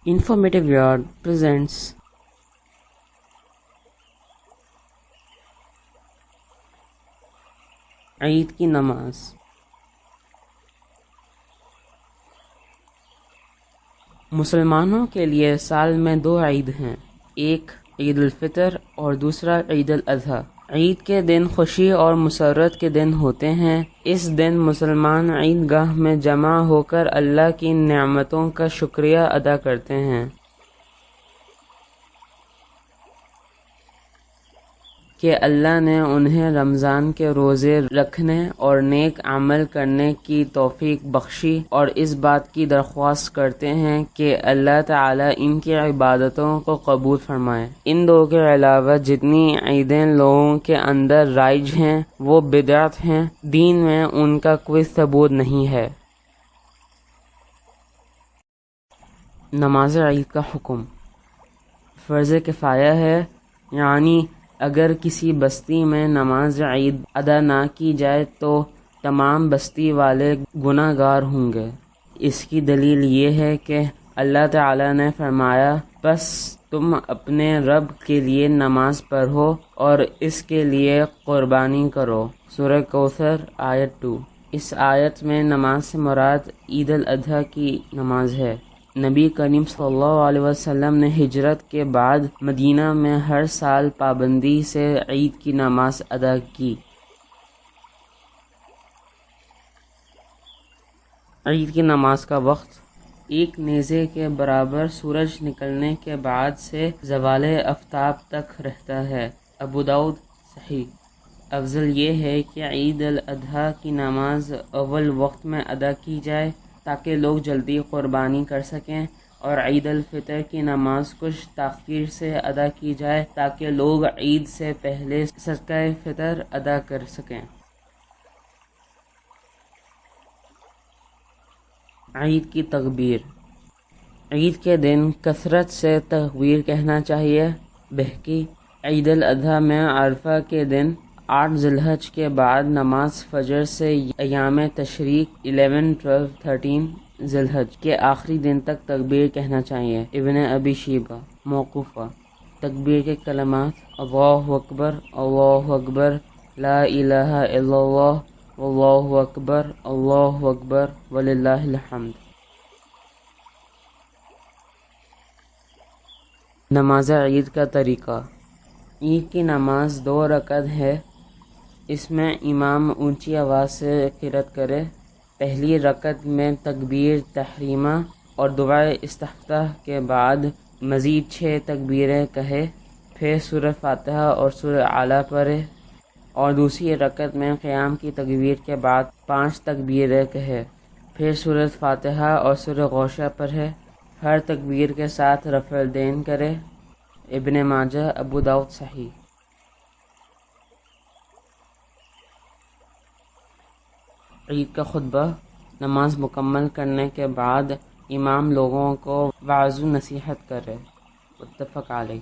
Informative Yard presents عید کی نماز۔ مسلمانوں کے لیے سال میں دو عید ہیں، ایک عید الفطر اور دوسرا عید الاضحیٰ۔ عید کے دن خوشی اور مسرت کے دن ہوتے ہیں۔ اس دن مسلمان عید گاہ میں جمع ہو کر اللہ کی نعمتوں کا شکریہ ادا کرتے ہیں کہ اللہ نے انہیں رمضان کے روزے رکھنے اور نیک عمل کرنے کی توفیق بخشی، اور اس بات کی درخواست کرتے ہیں کہ اللہ تعالی ان کی عبادتوں کو قبول فرمائے۔ ان دو کے علاوہ جتنی عیدیں لوگوں کے اندر رائج ہیں وہ بدعت ہیں، دین میں ان کا کوئی ثبوت نہیں ہے۔ نماز عید کا حکم فرض کفایہ ہے، یعنی اگر کسی بستی میں نماز عید ادا نہ کی جائے تو تمام بستی والے گناہ گار ہوں گے۔ اس کی دلیل یہ ہے کہ اللہ تعالی نے فرمایا، بس تم اپنے رب کے لیے نماز پڑھو اور اس کے لیے قربانی کرو۔ سورہ کوثر آیت 2۔ اس آیت میں نماز سے مراد عید الاضحیٰ کی نماز ہے۔ نبی کریم صلی اللہ علیہ وسلم نے ہجرت کے بعد مدینہ میں ہر سال پابندی سے عید کی نماز ادا کی۔ عید کی نماز کا وقت ایک نیزے کے برابر سورج نکلنے کے بعد سے زوال آفتاب تک رہتا ہے۔ ابو داؤد صحیح۔ افضل یہ ہے کہ عید الاضحیٰ کی نماز اول وقت میں ادا کی جائے تاکہ لوگ جلدی قربانی کر سکیں، اور عید الفطر کی نماز کچھ تاخیر سے ادا کی جائے تاکہ لوگ عید سے پہلے صدقہ فطر ادا کر سکیں۔ عید کی تکبیر۔ عید کے دن کثرت سے تکبیر کہنا چاہیے۔ بہقی۔ عید الاضحیٰ میں عرفہ کے دن 8 ذی الحجہ کے بعد نماز فجر سے ایام تشریق 11، 12، 13 ذی الحجہ کے آخری دن تک تکبیر کہنا چاہیے۔ ابن ابی شیبہ۔ موقوفہ۔ تکبیر کے کلمات: اللہ اکبر، اللہ اکبر، لا الہ الا اللہ، واللہ اکبر، اللہ اکبر، وللہ الحمد۔ نماز عید کا طریقہ۔ عید کی نماز 2 رکعت ہے۔ اس میں امام اونچی آواز سے قرأت کرے۔ پہلی رکعت میں تکبیر تحریمہ اور دعائے استفتاح کے بعد مزید 6 تکبیریں کہے، پھر سورہ فاتحہ اور سورہ اعلیٰ پڑھے، اور دوسری رکعت میں قیام کی تکبیر کے بعد 5 تکبیریں کہے، پھر سورہ فاتحہ اور سورہ غوشہ پڑھے۔ ہر تکبیر کے ساتھ رفع الدین کرے۔ ابن ماجہ، ابو داؤد صحیح۔ عید کا خطبہ۔ نماز مکمل کرنے کے بعد امام لوگوں کو وعظ و نصیحت کرے۔ متفق علیہ۔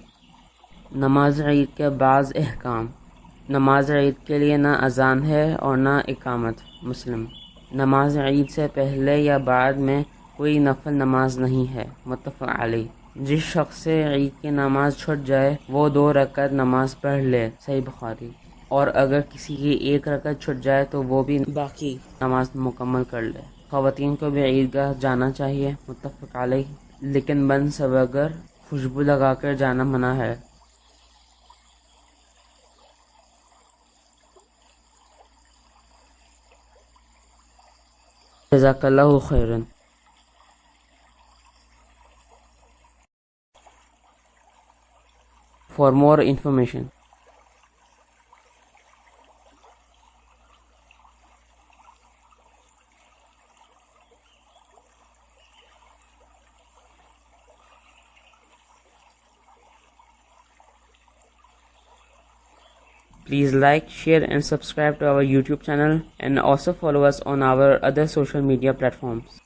نماز عید کے بعض احکام۔ نماز عید کے لیے نہ اذان ہے اور نہ اقامت۔ مسلم۔ نماز عید سے پہلے یا بعد میں کوئی نفل نماز نہیں ہے۔ متفق علیہ۔ جس شخص سے عید کی نماز چھٹ جائے وہ 2 رکعت نماز پڑھ لے۔ صحیح بخاری۔ اور اگر کسی کی 1 رکعت چھٹ جائے تو وہ بھی باقی نماز مکمل کر لے۔ خواتین کو بھی عیدگاہ جانا چاہیے۔ متفق علیہ۔ لیکن بن بغیر خوشبو لگا کر جانا منع ہے۔ جزاک اللہ خیرا۔ For more information, please like, share and subscribe to our YouTube channel, and also follow us on our other social media platforms.